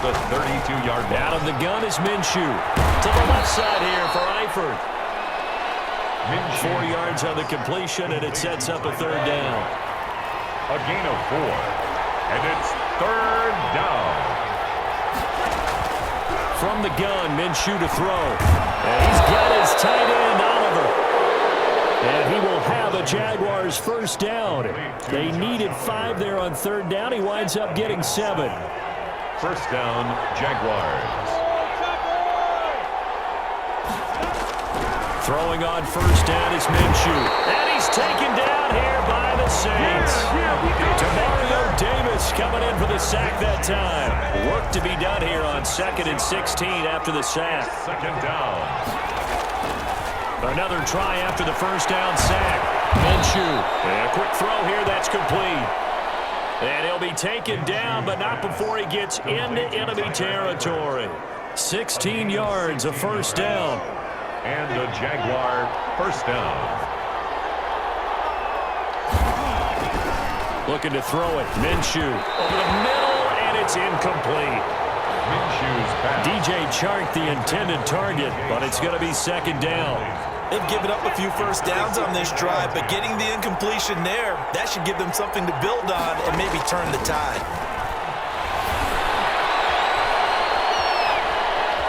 the 32-yard line. Out of the gun is Minshew. To the left side here for Eifert. 4 yards on the completion, and it sets up a third down. A gain of 4. And it's third down. From the gun, Minshew to throw. And he's got his tight end, Oliver. And he will have a Jaguars first down. They needed 5 there on third down. He winds up getting 7. First down, Jaguars. Throwing on first down is Minshew. And he's taken down here by the Saints. Demario Davis coming in for the sack that time. Work to be done here on 2nd and 16 after the sack. Second down. Another try after the first down sack. Minshew. And a quick throw here that's complete. And he'll be taken down, but not before he gets into enemy territory. 16 yards, a first down. And a Jaguar first down. Looking to throw it. Minshew over the middle, and it's incomplete. Minshew's pass. DJ Chark, the intended target, but it's going to be second down. They've given up a few first downs on this drive, but getting the incompletion there, that should give them something to build on and maybe turn the tide.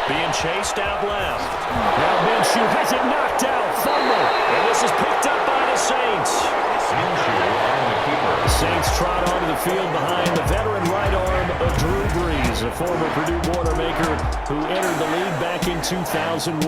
Being chased out left. Now Minshew has it knocked out. Fumble. And this is picked up by the Saints. Minshew on the keeper. The Saints trot onto the field behind the veteran right arm of Drew Brees, a former Purdue Boilermaker who entered the league back in 2001.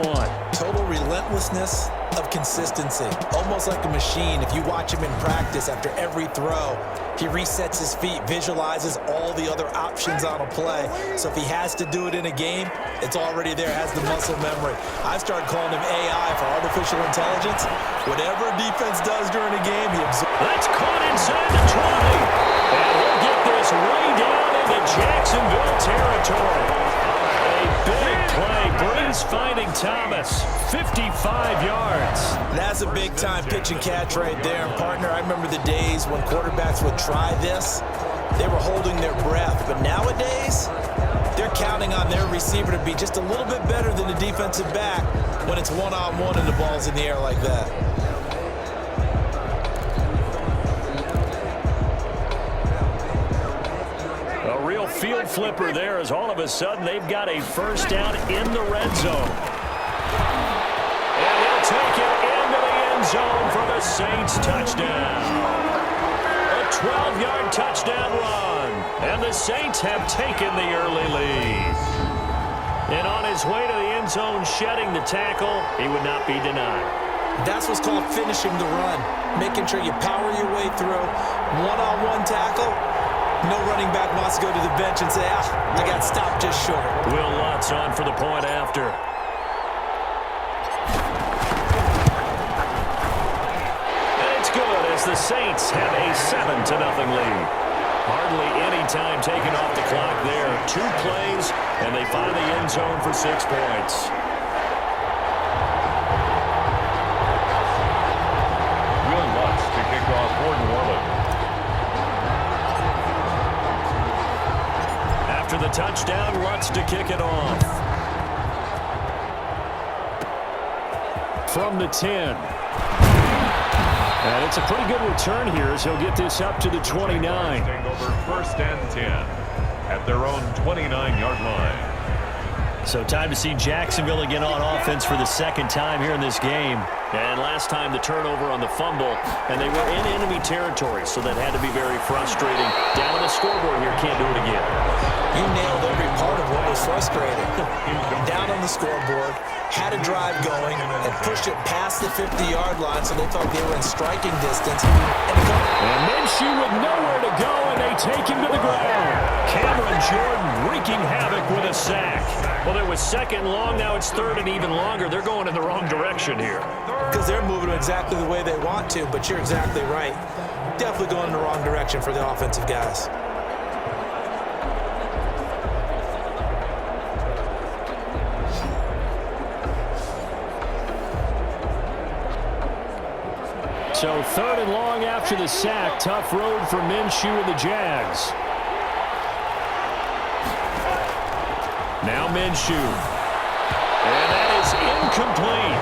Total relentlessness of consistency. Almost like a machine. If you watch him in practice after every throw, he resets his feet, visualizes all the other options on a play. So if he has to do it in a game, it's already there, has the muscle memory. I've started calling him AI for artificial intelligence. Whatever defense does during a game, he absorbs. That's caught inside the 20. And he'll get this way down into Jacksonville territory. A big play. Brees finding Thomas. 55 yards. That's a big-time pitch and catch right there. And, partner, I remember the days when quarterbacks would try this. They were holding their breath. But nowadays, they're counting on their receiver to be just a little bit better than the defensive back when it's one-on-one and the ball's in the air like that. A real field flipper there as all of a sudden they've got a first down in the red zone. And he'll take it into the end zone for the Saints touchdown. A 12-yard touchdown run. And the Saints have taken the early lead. And on his way to the end zone, shedding the tackle, he would not be denied. That's what's called finishing the run. Making sure you power your way through. One-on-one tackle. No running back wants to go to the bench and say, I got stopped just short. Will Lutz on for the point after. And it's good as the Saints have a 7-0 lead. Hardly any time taken off the clock there. 2 plays, and they find the end zone for 6 points. Will Lutz to kick off for New Orleans. After the touchdown, Lutz to kick it off. From the 10. And it's a pretty good return here as he'll get this up to the 29. Over first and 10 at their own 29-yard line. So time to see Jacksonville again on offense for the second time here in this game. And last time the turnover on the fumble, and they were in enemy territory, so that had to be very frustrating. Down on the scoreboard here, can't do it again. You nailed every part of what was frustrating. Down on the scoreboard, had a drive going, and pushed it past the 50-yard line, so they thought they were in striking distance. And Minshew with nowhere to go, and they take him to the ground. Cameron Jordan wreaking havoc with a sack. Well, it was second and long, now it's third and even longer. They're going in the wrong direction here. Because they're moving exactly the way they want to, but you're exactly right. Definitely going in the wrong direction for the offensive guys. So third and long after the sack. Tough road for Minshew and the Jags. Now Minshew. And that is incomplete.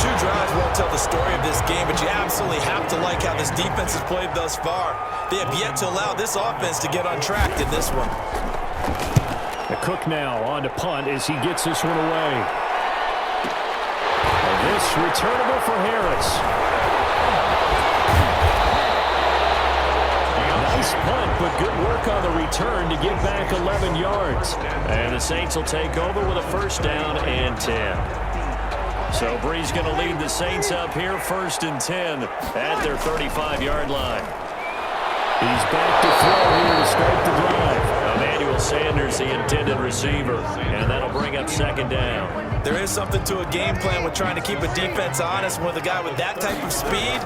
2 drives won't tell the story of this game, but you absolutely have to like how this defense has played thus far. They have yet to allow this offense to get on track in this one. The Cook now on to punt as he gets this one away. And this returnable for Harris. Nice punt, but good work on the return to get back 11 yards. And the Saints will take over with a first down and 10. So Bree's going to lead the Saints up here, 1st and 10 at their 35-yard line. He's back to throw here to start the drive. Emmanuel Sanders, the intended receiver, and that'll bring up 2nd down. There is something to a game plan with trying to keep a defense honest. With a guy with that type of speed,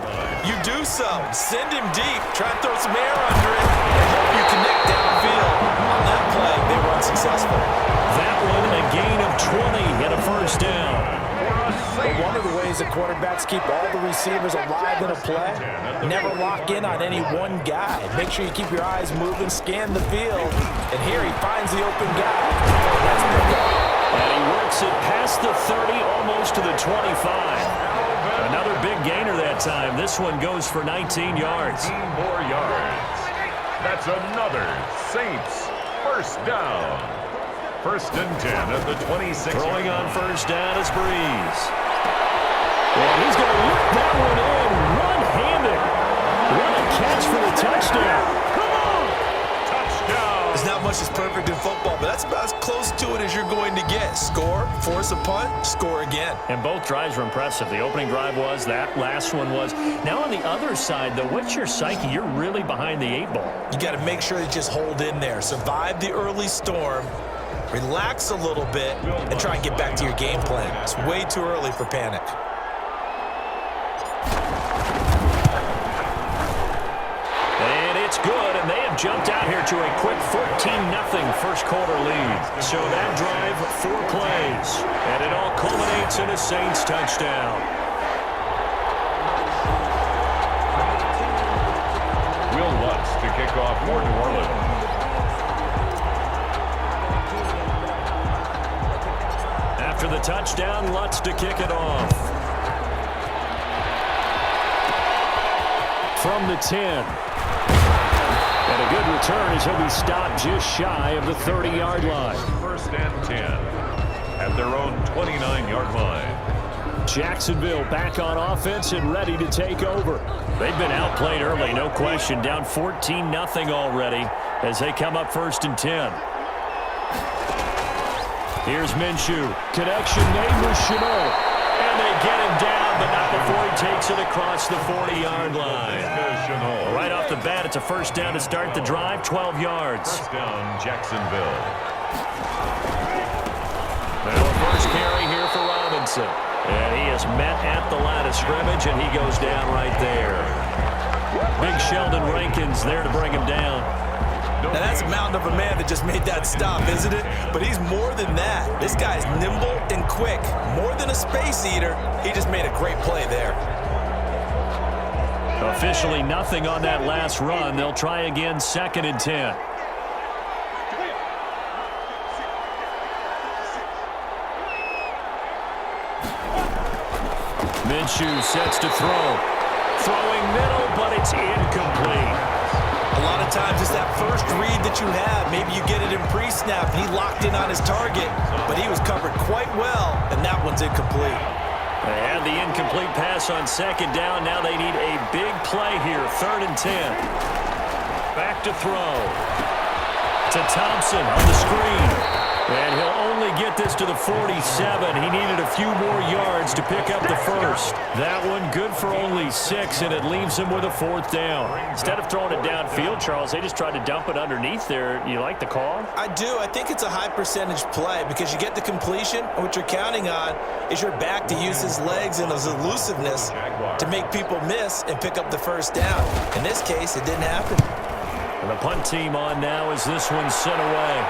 you do so. Send him deep. Try and throw some air under it, and hope you connect downfield. On that play, they were unsuccessful. That one, a gain of 20 and a first down. But one of the ways that quarterbacks keep all the receivers alive in a play, never lock in on any one guy. Make sure you keep your eyes moving, scan the field, and here he finds the open guy. And he works it past the 30, almost to the 25. Another big gainer that time. This one goes for 19 yards. 19 more yards. That's another Saints first down. 1st and 10 at the 26. Throwing on first down is Breeze. And he's going to lift that one in one-handed. What a catch for the touchdown. Come on! Touchdown. There's not much that's perfect in football, but that's about as close to it as you're going to get. Score, force a punt, score again. And both drives were impressive. The opening drive was, that last one was. Now on the other side, though, what's your psyche? You're really behind the 8 ball. You got to make sure you just hold in there. Survive the early storm. Relax a little bit and try and get back to your game plan. It's way too early for panic. And it's good, and they have jumped out here to a quick 14-0 first quarter lead. So that drive, 4 plays, and it all culminates in a Saints touchdown. Will Lutz to kick off for New Orleans. After the touchdown, Lutz to kick it off. From the 10. And a good return as he'll be stopped just shy of the 30-yard line. 1st and 10 at their own 29-yard line. Jacksonville back on offense and ready to take over. They've been outplayed early, no question. Down 14-0 already as they come up 1st and 10. Here's Minshew. Connection made with Shenault. And they get him down, but not before he takes it across the 40-yard line. Right off the bat, it's a first down to start the drive, 12 yards. First down, Jacksonville. Now a first carry here for Robinson. And he is met at the line of scrimmage, and he goes down right there. Big Sheldon Rankins there to bring him down. Now that's a mountain of a man that just made that stop, isn't it? But he's more than that. This guy's nimble and quick. More than a space eater, he just made a great play there. Officially nothing on that last run. They'll try again, 2nd and 10. Minshew sets to throw. Throwing middle, but it's incomplete. A lot of times it's that first read that you have. Maybe you get it in pre-snap, and he locked in on his target, but he was covered quite well, and that one's incomplete. They had the incomplete pass on 2nd down. Now they need a big play here, 3rd and 10. Back to throw. To Thompson on the screen. And he'll only get this to the 47. He needed a few more yards to pick up the first. That one good for only 6, and it leaves him with a 4th down. Instead of throwing it downfield, Charles, they just tried to dump it underneath there. You like the call? I do. I think it's a high percentage play because you get the completion, and what you're counting on is your back to use his legs and his elusiveness to make people miss and pick up the first down. In this case, it didn't happen. And the punt team on now as this one's sent away.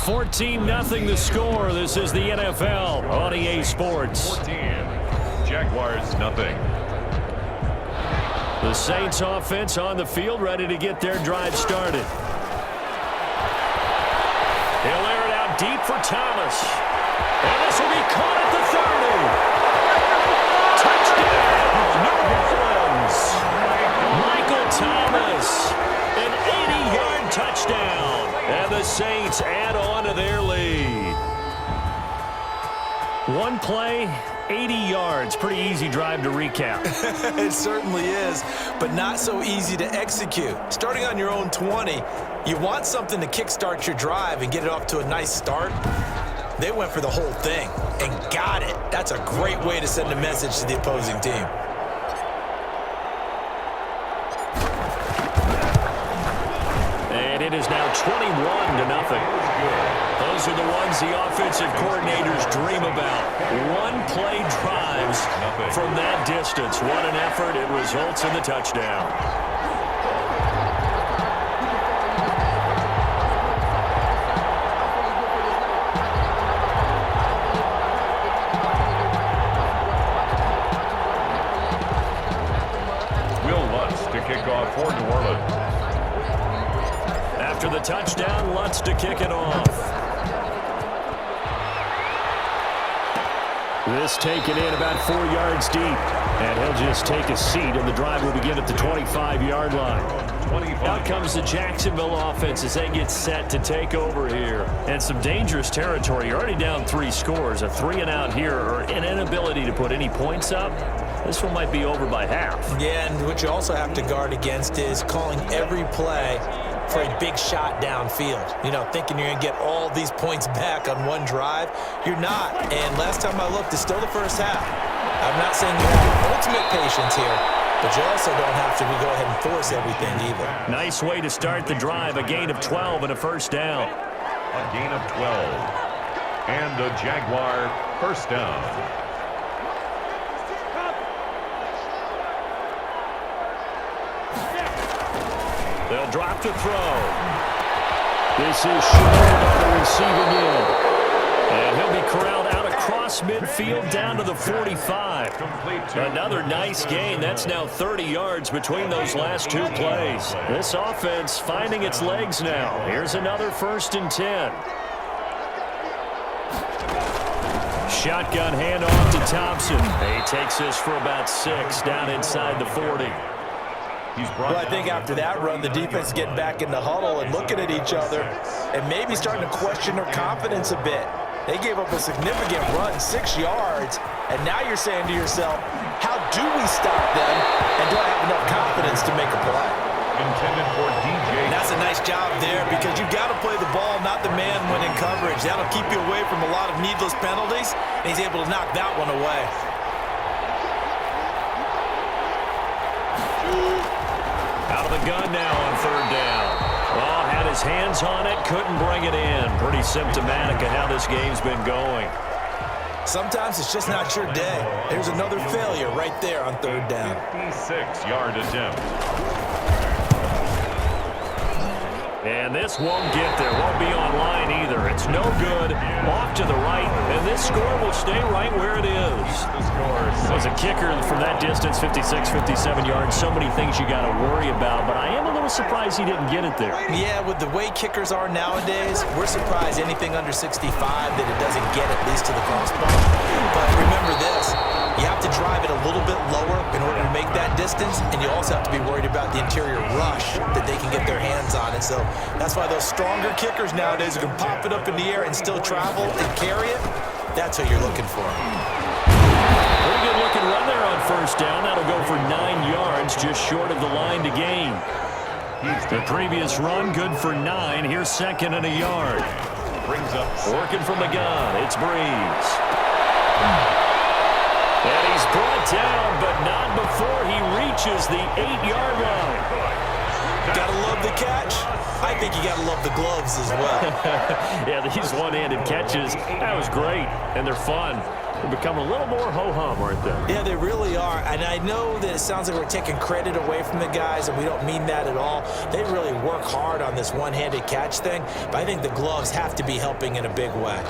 14-0 the score. This is the NFL on EA Sports. 14. Jaguars nothing. The Saints offense on the field, ready to get their drive started. He'll air it out deep for Thomas. And this will be caught at the 30. Touchdown, New Orleans. Michael Thomas, an 80-yard touchdown. And the Saints add on to their lead. One play, 80 yards. Pretty easy drive to recap. It certainly is, but not so easy to execute. Starting on your own 20, you want something to kickstart your drive and get it off to a nice start. They went for the whole thing and got it. That's a great way to send a message to the opposing team. And it is now 21-0. Those are the ones the offensive coordinators dream about. One-play drives from that distance. What an effort. It results in the touchdown. Will Lutz to kick off for New Orleans. After the touchdown, Lutz to kick it off. This taken in about 4 yards deep. And he'll just take a seat, and the drive will begin at the 25-yard line. Out comes the Jacksonville offense as they get set to take over here. And some dangerous territory. You're already down 3 scores. A 3-and-out here, or an inability to put any points up. This one might be over by half. Yeah, and what you also have to guard against is calling every play for a big shot downfield. You know, thinking you're going to get all these points back on one drive. You're not. And last time I looked, it's still the first half. I'm not saying you have ultimate patience here, but you also don't have to go ahead and force everything either. Nice way to start the drive. A gain of 12 and a first down. A gain of 12. And a Jaguar first down. They'll drop to throw. This is short on the receiving end. And he'll be corralled out across midfield down to the 45. Another nice gain. That's now 30 yards between those last 2 plays. This offense finding its legs now. Here's another 1st and 10. Shotgun handoff to Thompson. He takes this for about 6 down inside the 40. Well, I think after that run, the defense is getting back in the huddle and looking at each other and maybe starting to question their confidence a bit. They gave up a significant run, 6 yards, and now you're saying to yourself, how do we stop them, and do I have enough confidence to make a play? Intended for DJ. And that's a nice job there because you've got to play the ball, not the man when in coverage. That'll keep you away from a lot of needless penalties, and he's able to knock that one away. Out of the gun now on 3rd down. Well, had his hands on it, couldn't bring it in. Pretty symptomatic of how this game's been going. Sometimes it's just not your day. There's another failure right there on 3rd down. 56-yard attempt. And this won't get there. Won't be online either. It's no good. Off to the right. And this score will stay right where it is. As a kicker from that distance, 56, 57 yards, so many things you got to worry about. But I am a little surprised he didn't get it there. Yeah, with the way kickers are nowadays, we're surprised anything under 65 that it doesn't get at least to the crossbar. But remember this. You have to drive it a little bit lower in order to make that distance, and you also have to be worried about the interior rush that they can get their hands on it. So that's why those stronger kickers nowadays who can pop it up in the air and still travel and carry it, that's what you're looking for. Pretty good looking run there on 1st down. That'll go for 9 yards, just short of the line to gain. The previous run, good for 9. Here's 2nd and a yard. Brings up working from the gun. It's Breeze. And he's brought down, but not before he reaches the 8-yard line. Gotta love the catch. I think you gotta love the gloves as well. Yeah, these one-handed catches, that was great, and they're fun. They become a little more ho-hum, aren't they? Yeah, they really are. And I know that it sounds like we're taking credit away from the guys, and we don't mean that at all. They really work hard on this one-handed catch thing, but I think the gloves have to be helping in a big way.